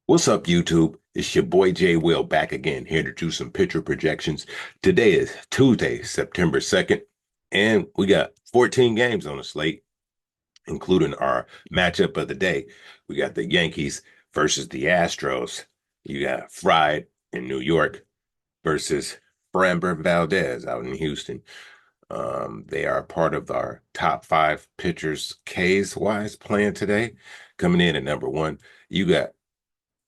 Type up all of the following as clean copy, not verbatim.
What's up, YouTube? It's your boy Jay Will back again here to do some pitcher projections. Today is Tuesday, September 2nd, and we got 14 games on the slate, including our matchup of the day. We got the Yankees versus the Astros. You got Fried in New York versus Framber Valdez out in Houston. They are part of our top five pitchers K's wise playing today. Coming in at number one, you got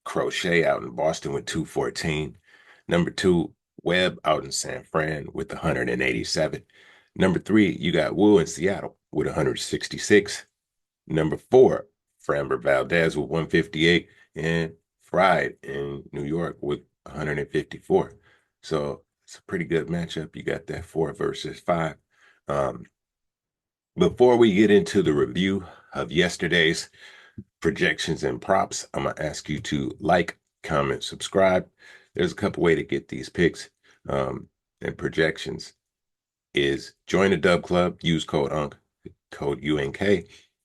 Crochet out in Boston with 214. Number two, Webb out in San Fran with 187. Number three, you got Wu in Seattle with 166. Number four, Framber Valdez with 158 and Fried in New York with 154. So it's a pretty good matchup. You got that 4 versus 5. Um, Before we get into the review of yesterday's projections and props, I'm gonna ask you to like, comment, subscribe. There's a couple way to get these picks and projections. Is join the Dub Club, use code UNK, code UNK.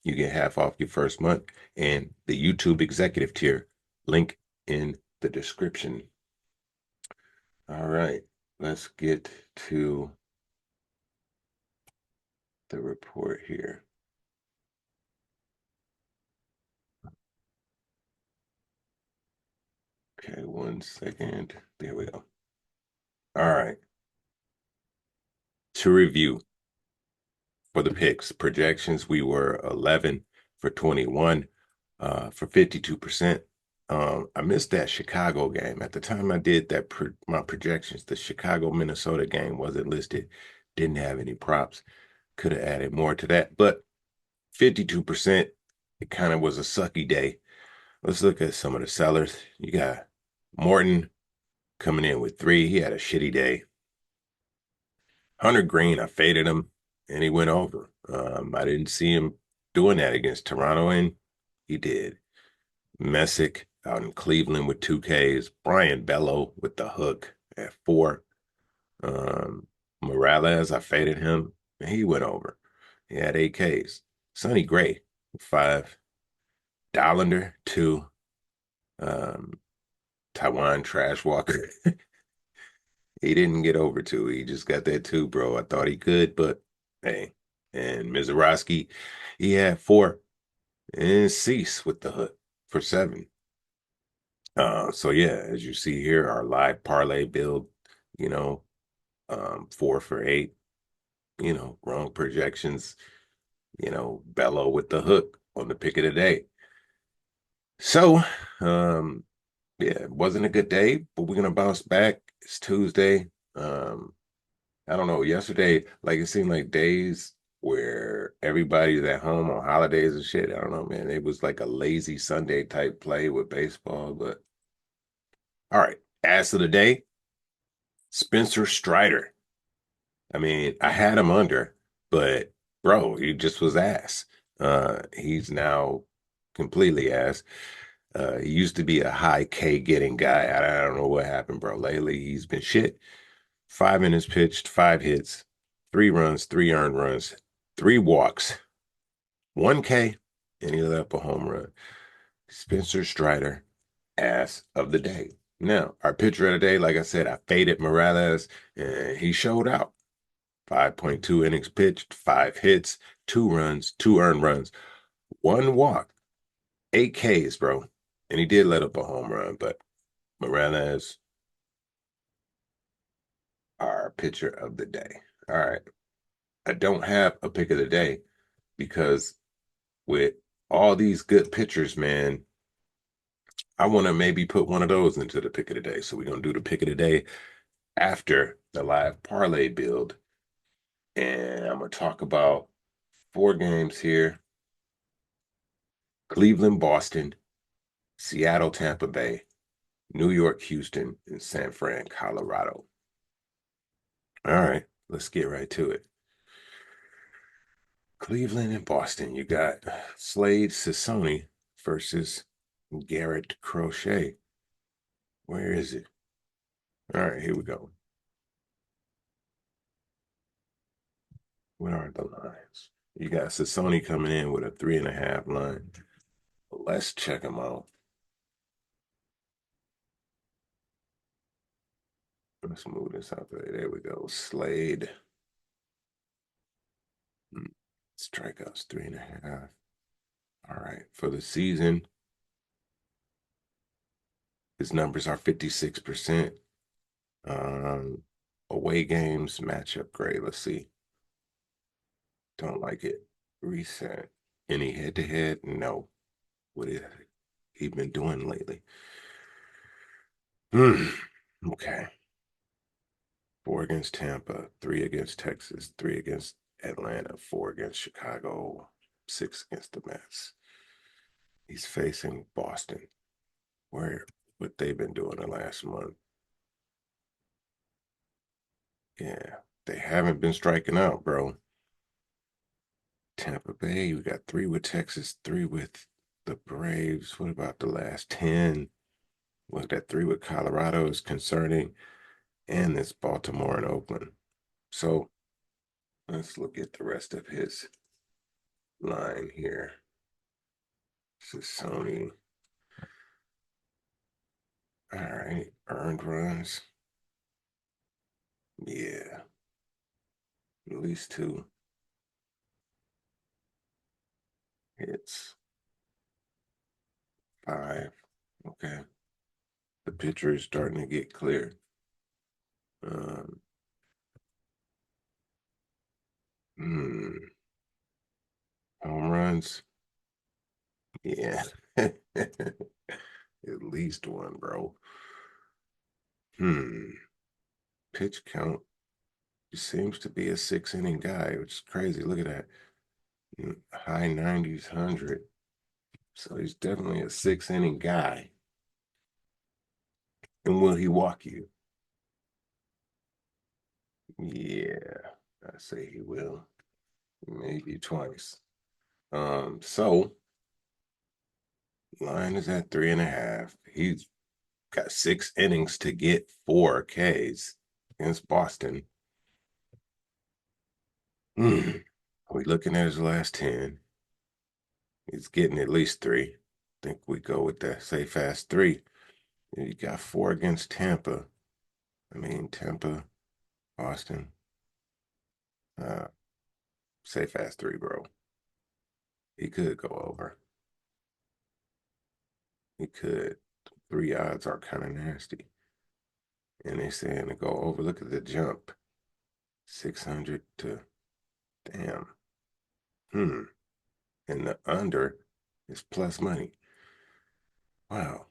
You get half off your first month, and the YouTube executive tier, link in the description. All right, let's get to the report here. Okay, 1 second. There we go. All right. To review for the picks, projections, we were 11 for 21 for 52%. I missed that Chicago game. At the time I did that my projections, the Chicago Minnesota game wasn't listed, didn't have any props. Could have added more to that, but 52%, it kind of was a sucky day. Let's look at some of the sellers. You got Morton coming in with 3. He had a shitty day. Hunter Green, I faded him and he went over. I didn't see him doing that against Toronto, and he did. Messick out in Cleveland with 2Ks. Brian Bello with the hook at 4. Morales, I faded him and he went over. He had 8Ks. Sonny Gray, 5. Dollander, 2. Um, Taiwan Trash Walker. He didn't get over 2. He just got that 2, bro. I thought he could, but hey. And Mizorowski, he had 4. And Cease with the hook for 7. So yeah, as you see here, our live parlay build, you know, 4 for 8, wrong projections, Bello with the hook on the pick of the day. So, um, yeah, it wasn't a good day, but we're gonna bounce back. It's Tuesday. I don't know. Yesterday, like it seemed like days where everybody's at home on holidays and shit. I don't know, man. It was like a lazy Sunday type play with baseball, but all right. Ass of the day, Spencer Strider. I mean, I had him under, but bro, he just was ass. He's now completely ass. He used to be a high K getting guy. I don't know what happened, bro. Lately, he's been shit. 5 innings pitched, 5 hits, 3 runs, 3 earned runs, 3 walks, 1K, and he let up a home run. Spencer Strider, ass of the day. Now, our pitcher of the day, like I said, I faded Morales, and he showed out. 5.2 innings pitched, 5 hits, 2 runs, 2 earned runs, 1 walk, 8Ks, bro. And he did let up a home run, but Morales, our pitcher of the day. All right. I don't have a pick of the day because with all these good pitchers, man, I want to maybe put one of those into the pick of the day. So we're going to do the pick of the day after the live parlay build. And I'm going to talk about 4 games here: Cleveland, Boston, Seattle, Tampa Bay, New York, Houston, and San Fran, Colorado. All right, let's get right to it. Cleveland and Boston. You got Slade Sassoni versus Garrett Crochet. Where is it? All right, here we go. Where are the lines? You got Sassoni coming in with a 3.5 line. Let's check them out. Let's move this out there. There we go. Slade. Hmm. Strikeouts 3.5. All right. For the season, his numbers are 56%. Um, Away games, matchup grade. Let's see. Don't like it. Reset. Any head to head? No. What is he been doing lately? Hmm. Okay. Four against Tampa, three against Texas, three against Atlanta, four against Chicago, six against the Mets. He's facing Boston, where what they've been doing the last month. Yeah, they haven't been striking out, bro. Tampa Bay, we got three with Texas, three with the Braves. What about the last 10? Look, that three with Colorado is concerning, and it's Baltimore and Oakland. So let's look at the rest of his line here. This is Sony. All right, earned runs. Yeah, at least two hits. Five. Okay. The pitcher is starting to get clear. Um, hmm, home runs. Yeah. At least one, bro. Hmm. Pitch count. He seems to be a 6 inning guy, which is crazy. Look at that. High 90s, 100. So he's definitely a 6 inning guy. And will he walk you? Yeah, I say he will. Maybe twice. So line is at 3.5. He's got 6 innings to get 4 Ks against Boston. Hmm. Are we looking at his last 10? He's getting at least three. I think we go with that. Say fast three. You got four against Tampa. I mean, Tampa, Boston. Uh, say fast three, bro. He could go over. He could. Three odds are kind of nasty. And they saying to go over. Look at the jump. 600 to damn. Hmm. And the under is plus money. Wow.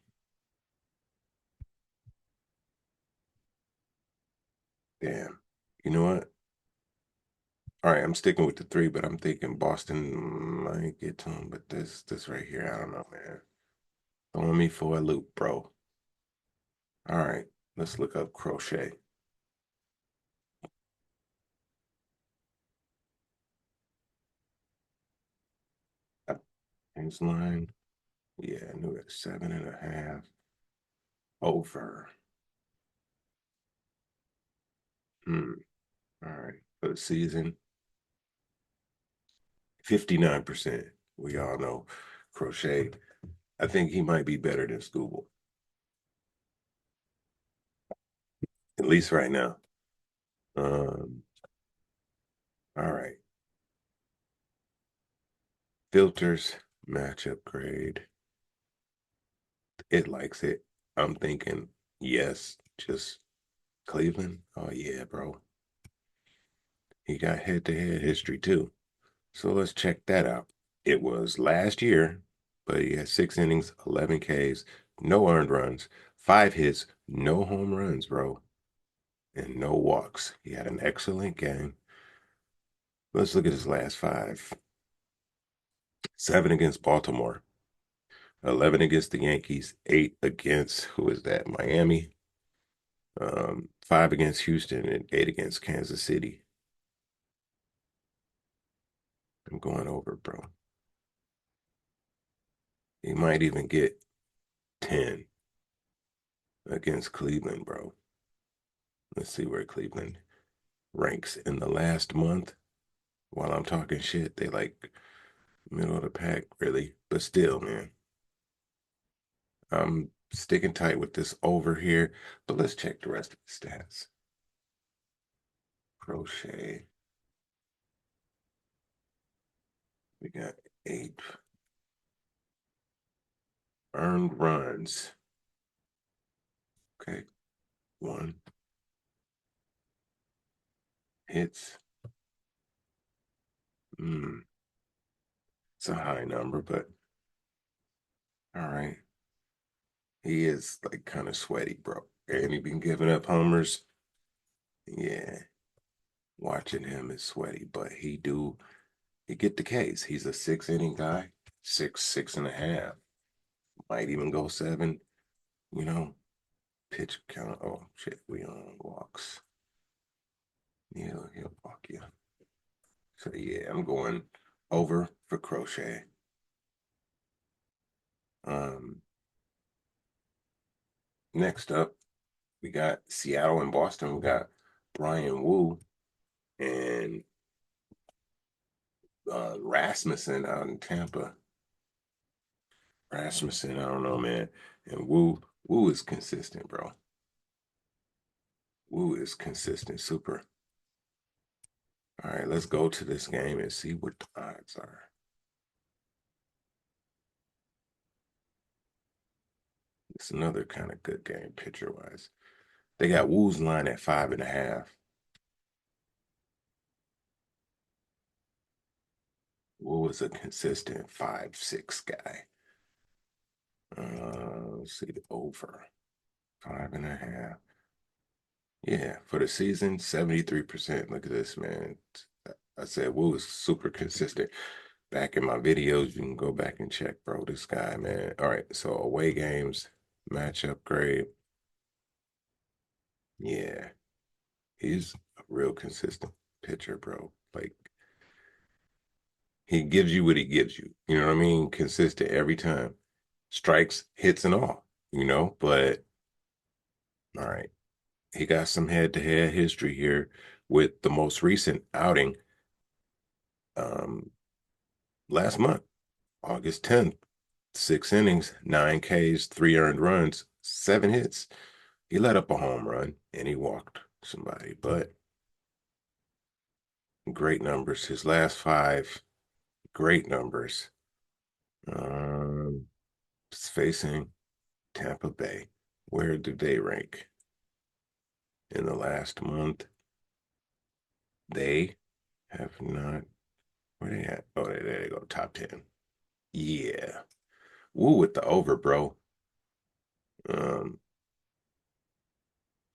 Damn. You know what? All right, I'm sticking with the three, but I'm thinking Boston might get to him. But this right here, I don't know, man. Throwing me for a loop, bro. All right, let's look up crochet. His line. Yeah, I knew it. 7.5 over. Hmm. All right. For the season, 59%. We all know crochet. I think he might be better than Scooble, at least right now. Um, all right. Filters, matchup grade. It likes it. I'm thinking, yes, just Cleveland. Oh, yeah, bro. He got head to head history too. So let's check that out. It was last year, but he had 6 innings, 11 Ks, no earned runs, 5 hits, no home runs, bro, and no walks. He had an excellent game. Let's look at his last five. Seven against Baltimore, 11 against the Yankees, eight against, who is that, Miami, five against Houston, and eight against Kansas City. I'm going over, bro. He might even get 10 against Cleveland, bro. Let's see where Cleveland ranks in the last month. While I'm talking shit, they like middle of the pack, really. But still, man, I'm sticking tight with this over here, but let's check the rest of the stats. Crochet. We got 8 earned runs. Okay. 1 hits. It's a high number, but all right. He is like kind of sweaty, bro. And he been giving up homers. Yeah. Watching him is sweaty, but he get the case. He's a 6 inning guy, 6.5. Might even go 7, you know. Pitch count. Oh shit, we on walks. He'll walk you. So yeah, I'm going over for Crochet. Um, Next up, we got Seattle and Boston. We got Brian Wu and Rasmussen out in Tampa. Rasmussen, I don't know, man. And Wu is consistent, bro. Wu is consistent, super. All right, let's go to this game and see what the odds are. It's another kind of good game pitcher wise. They got Wu's line at 5.5. Wu is a consistent 5-6 guy. Let's see the over 5.5. Yeah, for the season, 73%. Look at this, man. I said Wu is super consistent. Back in my videos, you can go back and check, bro. This guy, man. All right, so away games, matchup grade. Yeah, he's a real consistent pitcher, bro. Like he gives you what he gives you. You know what I mean? Consistent every time. Strikes, hits, and all, but all right. He got some head-to-head history here with the most recent outing um last month, August 10th. 6 innings, 9 Ks, 3 earned runs, 7 hits. He let up a home run and he walked somebody, but great numbers. His last 5, great numbers. It's facing Tampa Bay. Where do they rank? In the last month, they have not. Where they at? Oh, there they go. Top 10. Yeah. Woo with the over, bro. Um,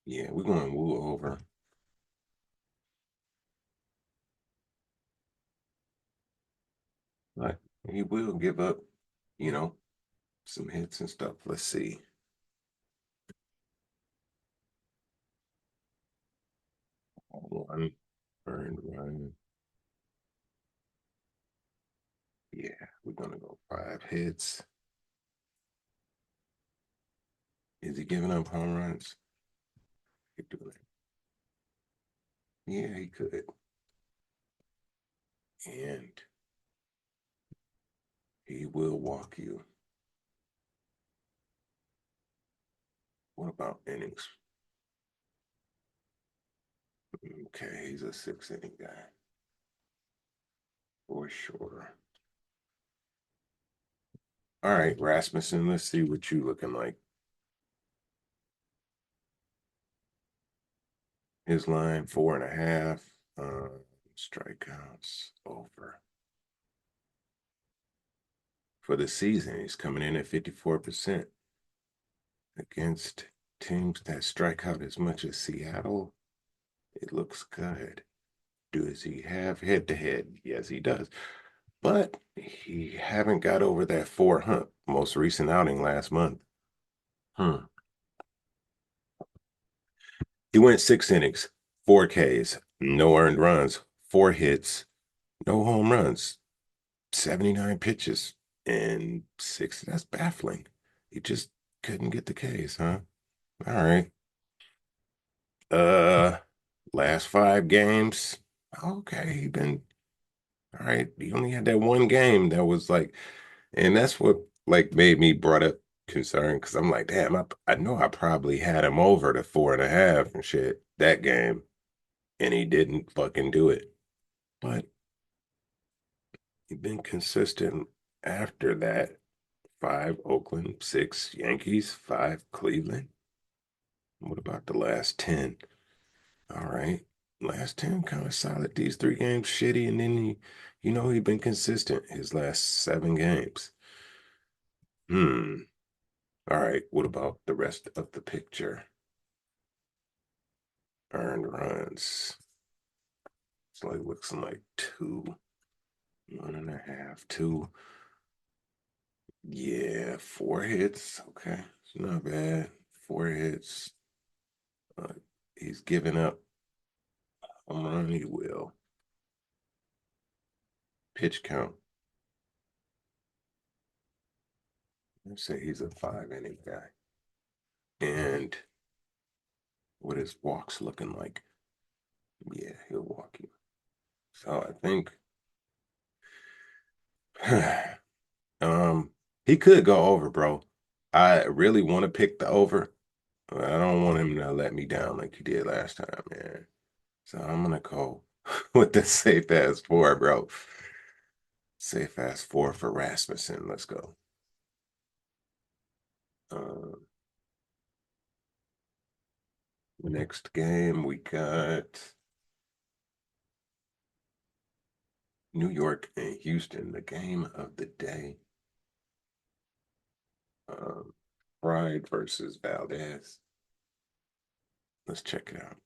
yeah, we're going woo over. But he will give up, you know, some hits and stuff. Let's see. 1 earned run. Yeah, we're gonna go 5 hits. Is he giving up home runs? He doing it. Yeah, he could. And he will walk you. What about innings? Okay, he's a 6 inning guy for sure. All right, Rasmussen, let's see what you looking like. His line 4.5. Strikeouts over. For the season, he's coming in at 54% against teams that strike out as much as Seattle. It looks good. Does he have head to head? Yes, he does. But he haven't got over that 4 hump. Most recent outing last month. Hmm. He went 6 innings, 4 Ks, no earned runs, 4 hits, no home runs, 79 pitches, and 6. That's baffling. He just couldn't get the Ks, huh? All right. Uh, Last 5 games. Okay, he been all right. He only had that one game that was like, and that's what like made me brought up concerned because I'm like, damn, I know I probably had him over the 4.5 and shit that game, and he didn't fucking do it. But he's been consistent after that. Five Oakland, six Yankees, five Cleveland. What about the last 10? All right. Last 10 kind of solid. These 3 games shitty. And then he been consistent his last 7 games. Hmm. All right. What about the rest of the picture? Earned runs. It's like looks like two, 1.5, two. Yeah, 4 hits. Okay. It's not bad. 4 hits. Uh, he's giving up home run. He will. Pitch count. Let's say he's a 5 inning guy. And what his walks looking like? Yeah, he'll walk you. So I think um he could go over, bro. I really want to pick the over, but I don't want him to let me down like he did last time, man. So I'm gonna go with the safe ass 4, bro. Safe ass 4 for Rasmussen. Let's go. Um, next game we got New York and Houston, the game of the day. Um, Pride versus Valdez. Let's check it out.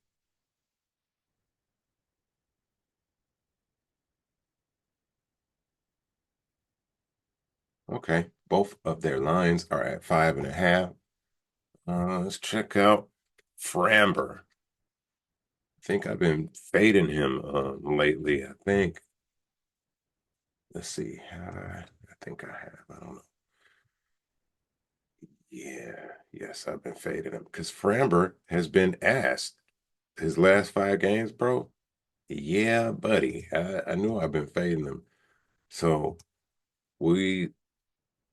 Okay, both of their lines are at 5.5. Let's check out Framber. I think I've been fading him lately. I think. Let's see. I think I have. I don't know. Yeah, yes, I've been fading him because Framber has been asked his last 5 games, bro. Yeah, buddy. I knew I've been fading him. So we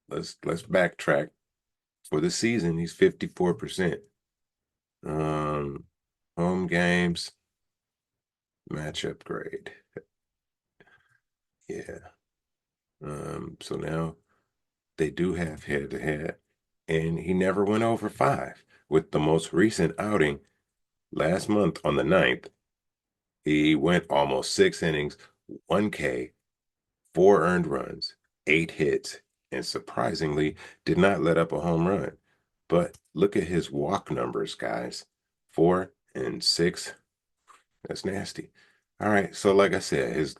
let's backtrack. For the season, he's 54%. Um, home games, matchup grade. Yeah. So now they do have head to head, and he never went over 5. With the most recent outing last month on the 9th, he went almost 6 innings, 1K, 4 earned runs, 8 hits, and surprisingly did not let up a home run. But look at his walk numbers, guys. 4 and 6. That's nasty. All right. So like I said,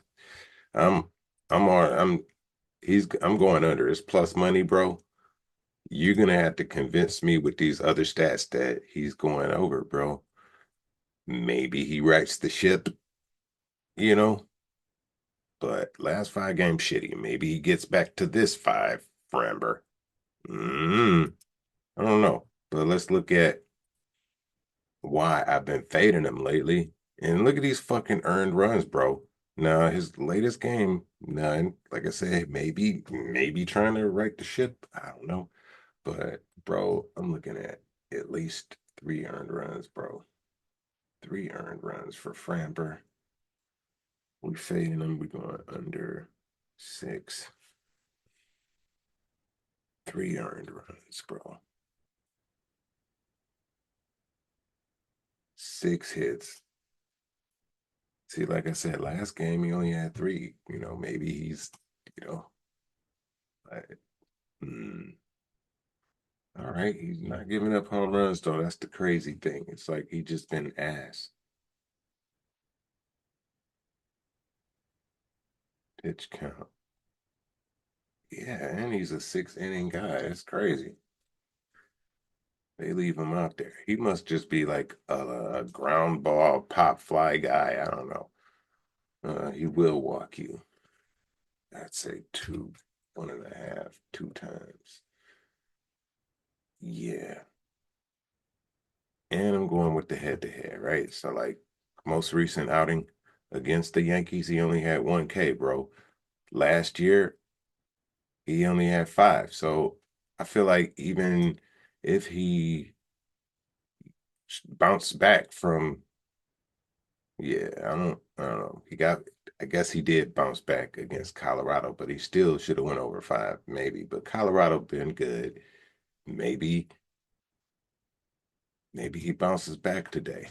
I'm I'm on I'm going under. It's plus money, bro. You're gonna have to convince me with these other stats that he's going over, bro. Maybe he rights the ship, you know, but last 5 games shitty. Maybe he gets back to this 5, Framber. Mm, I don't know. But let's look at why I've been fading him lately. And look at these fucking earned runs, bro. Now his latest game, none. Like I said, maybe trying to right the ship. I don't know. But bro, I'm looking at least 3 earned runs, bro. 3 earned runs for Framber. We fading him. We going under 6. 3 earned runs, bro. 6 hits. See, like I said, last game he only had 3. Maybe he's, you know, like, mm, all right. He's not giving up home runs though. That's the crazy thing. It's like he just been ass. Pitch count. Yeah, and he's a 6 inning guy. That's crazy. They leave him out there. He must just be like a ground ball pop fly guy. I don't know. He will walk you. I'd say two, 1.5, 2 times. Yeah. And I'm going with the head to head, right? So, like, most recent outing against the Yankees, he only had 1K, bro. Last year, he only had 5. So, I feel like even if he bounced back from, yeah, I don't know. I guess he did bounce back against Colorado, but he still should have went over five, maybe. But Colorado been good. Maybe, maybe he bounces back today.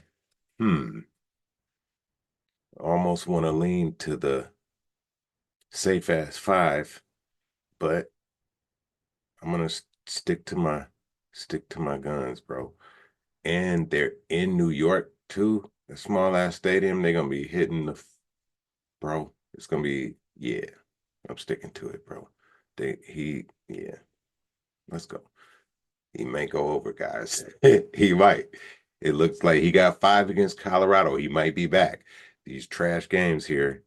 Hmm. Almost want to lean to the safe ass five, but I'm gonna stick to my guns, bro. And they're in New York too. A small ass stadium. They're gonna be hitting bro. It's gonna be, yeah. I'm sticking to it, bro. Yeah. Let's go. He may go over, guys. He might. It looks like he got five against Colorado. He might be back. These trash games here,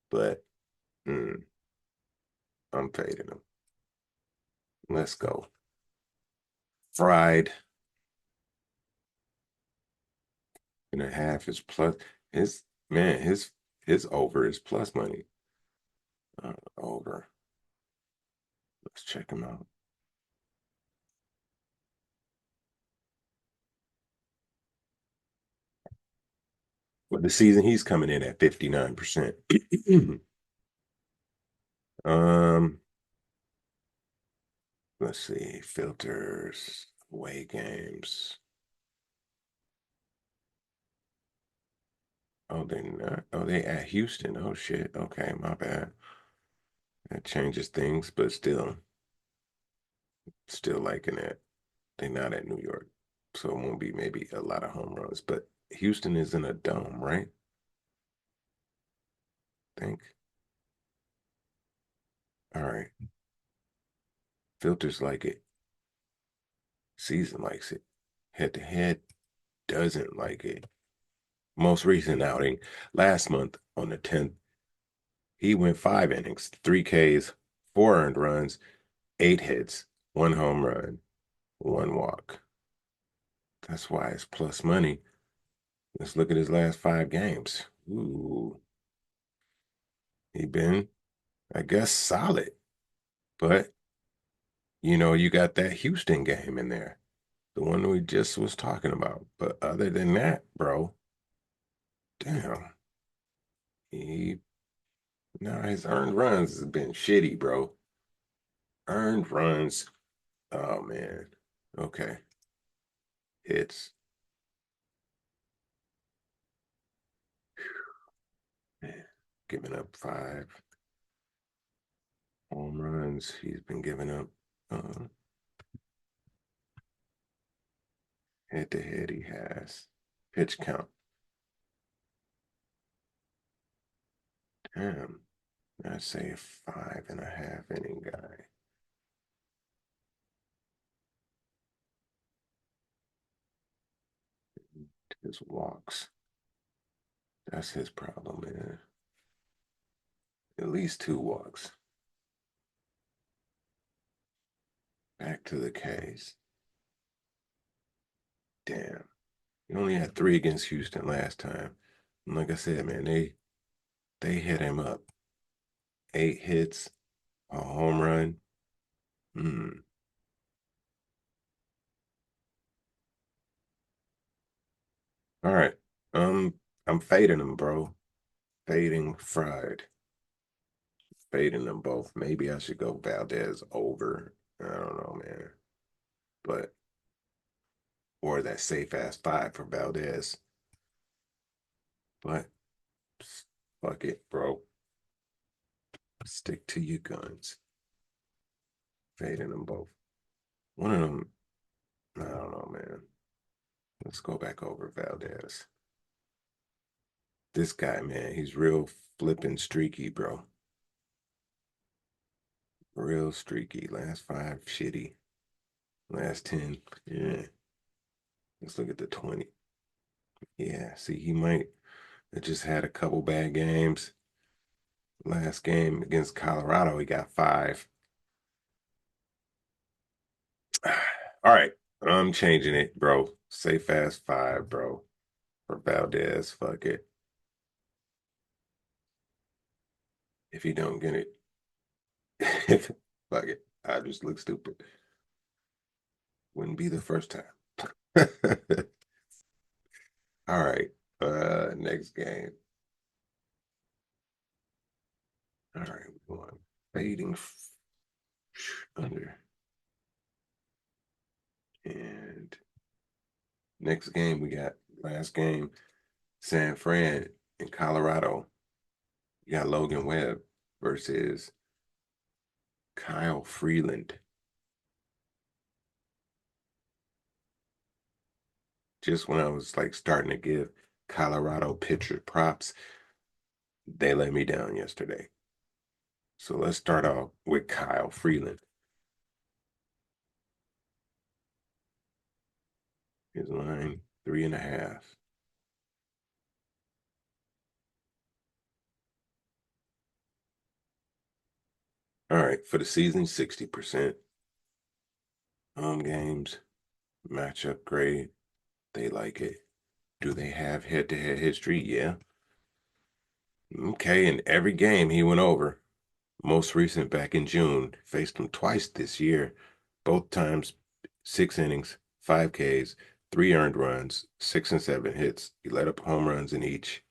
but mm, I'm fading him. Let's go. Fried and a half is plus. His man, his over is plus money. Over. Let's check him out. But the season he's coming in at 59%. um, let's see. Filters, away games. Oh, they not. Oh, they at Houston. Oh shit. Okay, my bad. That changes things, but still liking it. They not at New York, so it won't be maybe a lot of home runs. But Houston is in a dome, right? Think. All right. Filters like it. Season likes it. Head to head doesn't like it. Most recent outing last month on the 10th, he went 5 innings, 3 Ks, 4 earned runs, 8 hits, 1 home run, 1 walk. That's why it's plus money. Let's look at his last 5 games. Ooh, he been, I guess, solid. But you got that Houston game in there, the one we just was talking about. But other than that, bro, damn, he no, his earned runs has been shitty, bro. Earned runs. Oh man. Okay. Hits. Man, giving up 5 home runs. He's been giving up head to head. He has pitch count. Damn. I say a 5.5 inning guy. His walks. That's his problem, man. At least 2 walks. Back to the K's. Damn. He only had 3 against Houston last time. And like I said, man, they hit him up. 8 hits, a home run. Hmm. All right. I'm fading them, bro. Fading fried. Fading them both. Maybe I should go Valdez over. I don't know, man. But or that safe ass 5 for Valdez. But fuck it, bro. Stick to your guns. Fading them both. One of them, I don't know, man. Let's go back over Valdez. This guy, man, he's real flipping streaky, bro. Real streaky. Last 5, shitty. Last 10, yeah. Let's look at the 20. Yeah, see, he might have just had a couple bad games. Last game against Colorado, he got 5. All right, I'm changing it, bro. Safe as 5, bro. For Valdez, fuck it. If he don't get it, fuck it. I just look stupid. Wouldn't be the first time. All right. Next game. All right, we're going fading under. And next game we got last game, San Fran in Colorado. You got Logan Webb versus Kyle Freeland. Just when I was like starting to give Colorado pitcher props, they let me down yesterday. So let's start off with Kyle Freeland. His line 3.5. All right, for the season, 60%. Home games, matchup grade. They like it. Do they have head-to-head history? Yeah. Okay, in every game he went over. Most recent back in June, faced him twice this year. Both times 6 innings, 5 Ks, 3 earned runs, 6 and 7 hits. He let up home runs in each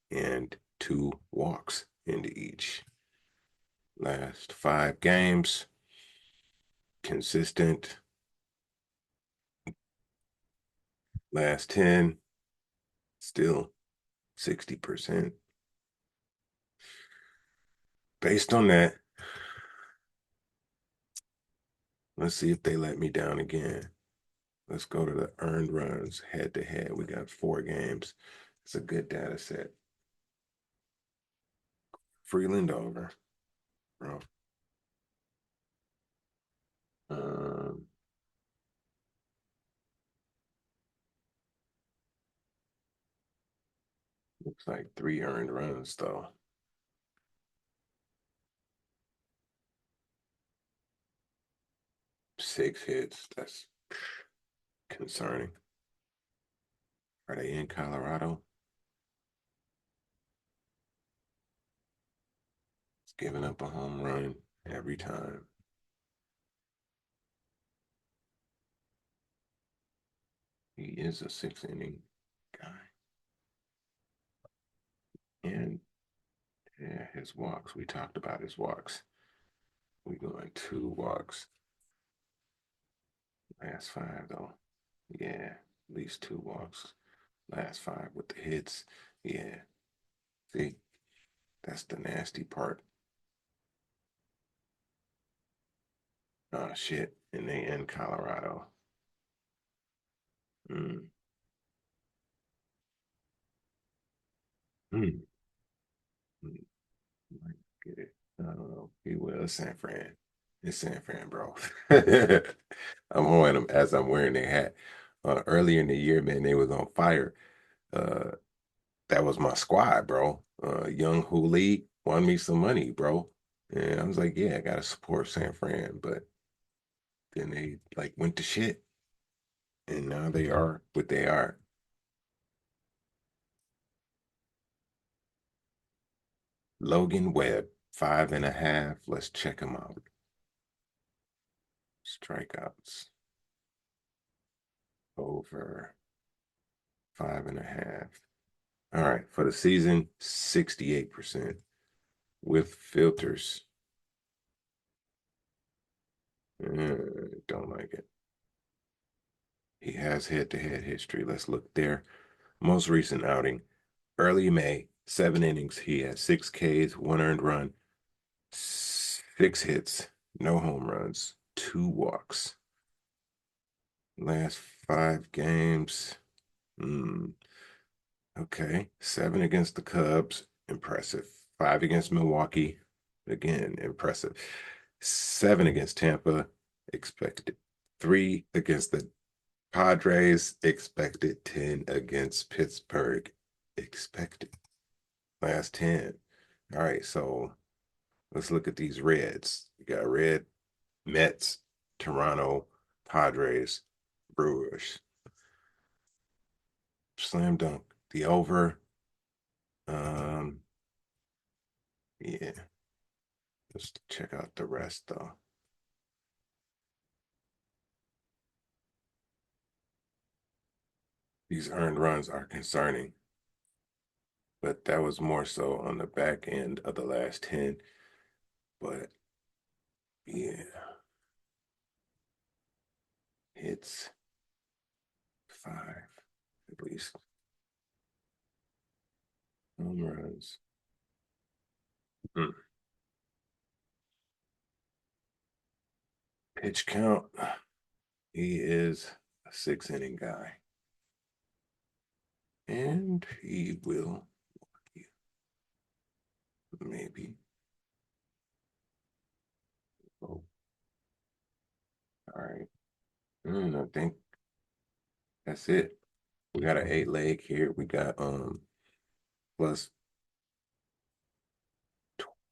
and 2 walks into each. Last 5 games, consistent. Last 10, still 60%. Based on that, let's see if they let me down again. Let's go to the earned runs head to head. We got 4 games. It's a good data set. Freeland over, bro. Um, Looks like 3 earned runs though. 6 hits. That's concerning. Are they in Colorado? It's giving up a home run every time. He is a 6 inning guy. And yeah, his walks. We talked about his walks. We going 2 walks. Last 5 though. Yeah, at least 2 walks. Last 5 with the hits. Yeah. See, that's the nasty part. Oh shit. And they in Colorado. Mm. Mm. Mm. Might get it. I don't know. He will. It's San Fran. It's San Fran, bro. I'm on them as I'm wearing their hat. Earlier in the year, man, they was on fire. Uh, that was my squad, bro. Young Hooli won me some money, bro. And I was like, yeah, I gotta support San Fran. But then they like went to shit, and now they are what they are. Logan Webb, 5.5. Let's check him out. Strikeouts over 5.5. All right, for the season, 68% with filters. Don't like it. He has head-to-head history. Let's look there. Most recent outing, early May, 7 innings. He had 6 Ks, 1 earned run, 6 hits, no home runs, 2 walks. Last 5 games, hmm, okay. 7 against the Cubs, impressive. 5 against Milwaukee, again, impressive. 7 against Tampa, expected. 3 against the Padres, expected. 10 against Pittsburgh, expected. Last 10. All right, so let's look at these Reds. You got Red, Mets, Toronto, Padres, Brewers. Slam dunk. The over. Um, yeah. Let's check out the rest though. These earned runs are concerning, but that was more so on the back end of the last 10. But yeah, it's five at least home runs. Mm. Pitch count. He is a 6 inning guy, and he will maybe. Oh, all right. I think that's it. We got an 8 leg here. We got plus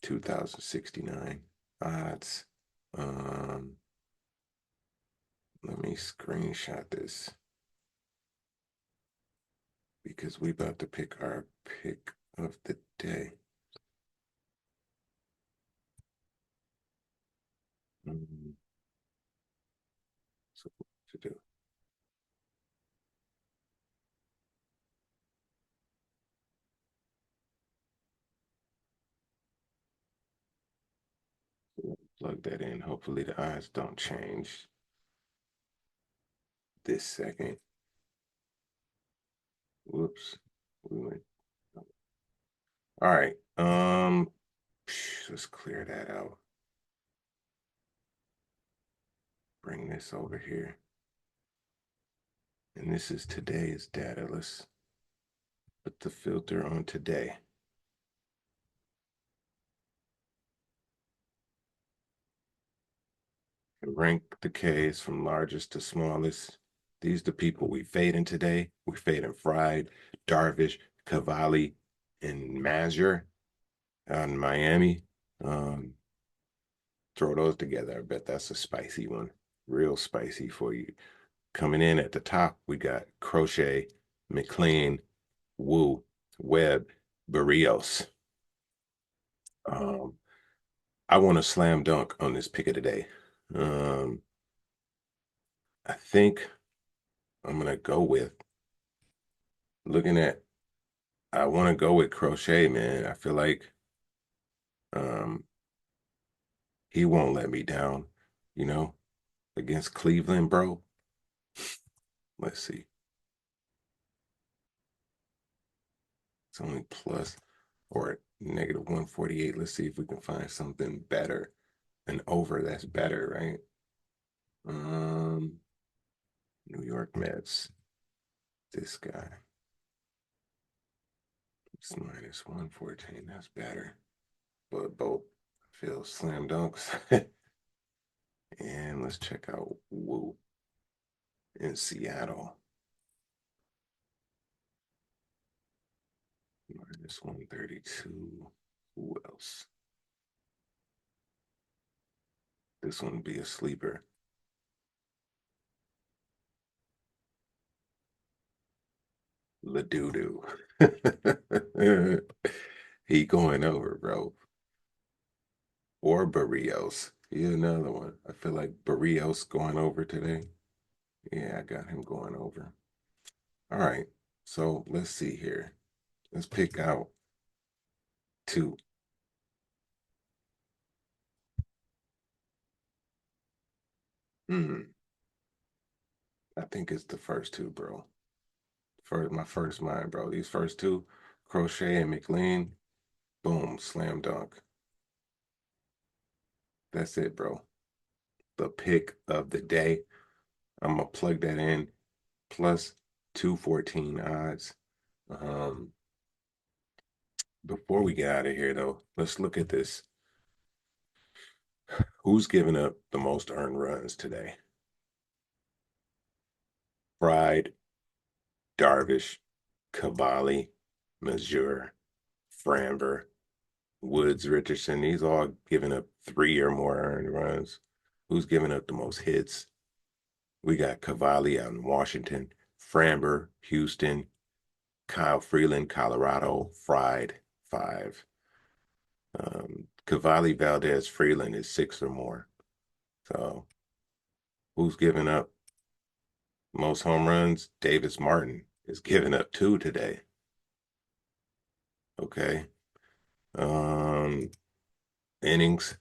2069 odds. Um, let me screenshot this because we about to pick our pick of the day. So what to do? Plug that in. Hopefully the odds don't change this second. Whoops. We went. All right. Let's clear that out. Bring this over here. And this is today's data. Let's put the filter on today. And rank the Ks from largest to smallest. These are the people we fading today. We fading Fried, Darvish, Cavalli, and Mazur out in Miami. Um, throw those together. I bet that's a spicy one. Real spicy for you. Coming in at the top, we got Crochet, McLean, Wu, Webb, Barrios. Um, I want to slam dunk on this pick of the day. Um, I think I'm gonna go with looking at. I want to go with Crochet, man. I feel like um, he won't let me down. You know, against Cleveland, bro. Let's see. It's only plus or negative 148. Let's see if we can find something better. An over that's better, right? New York Mets. This guy. It's minus 114. That's better. But both feel slam dunks. And let's check out Woo in Seattle. Minus 132. Who else? This one be a sleeper. Ladudu. He going over, bro. Or Barrios. He another one. I feel like Barrios going over today. Yeah, I got him going over. All right. So let's see here. Let's pick out two. Hmm. I think it's the first two, bro. First, my first mind, bro. These first two, Crochet and McLean, boom, slam dunk. That's it, bro. The pick of the day. I'm gonna plug that in. Plus 214 odds. Um, before we get out of here, though, let's look at this. Who's giving up the most earned runs today? Fried, Darvish, Cavalli, Mazur, Framber, Woods, Richardson. These all giving up 3 or more earned runs. Who's giving up the most hits? We got Cavalli out in Washington, Framber, Houston, Kyle Freeland, Colorado, Fried, 5. Cavalli, Valdez, Freeland is 6 or more. So who's giving up most home runs? Davis Martin. is giving up two today. Okay. Um, innings,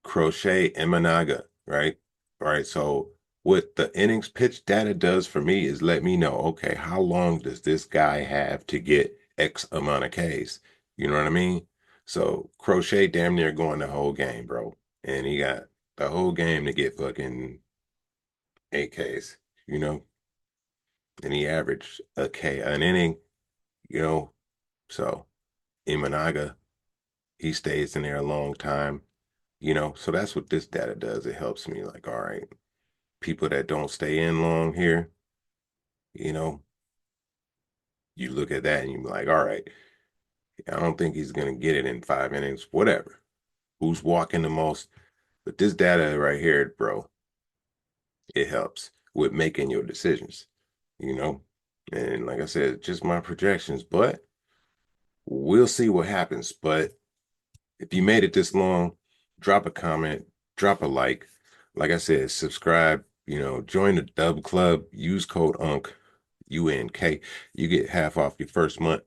Crochet, Imanaga, right? All right. So what the innings pitch data does for me is let me know, okay, how long does this guy have to get X amount of Ks? You know what I mean? So Crochet damn near going the whole game, bro. And he got the whole game to get fucking 8 Ks, you know? And he averaged a K an inning, you know. So Imanaga, he stays in there a long time, you know. So that's what this data does. It helps me like, all right, people that don't stay in long here, you know, you look at that and you're like, all right, I don't think he's gonna get it in 5 innings, whatever. Who's walking the most? But this data right here, bro, it helps with making your decisions, you know. And like I said, just my projections, but we'll see what happens. But if you made it this long, drop a comment, drop a like. Like I said, subscribe, you know, join the Dub Club, use code UNK. You get half off your first month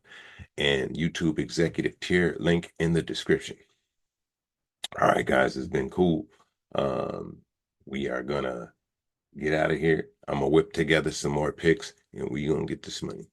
and YouTube executive tier link in the description. All right, guys, it's been cool. Um, we are gonna get out of here. I'm gonna whip together some more picks and we gonna get this money.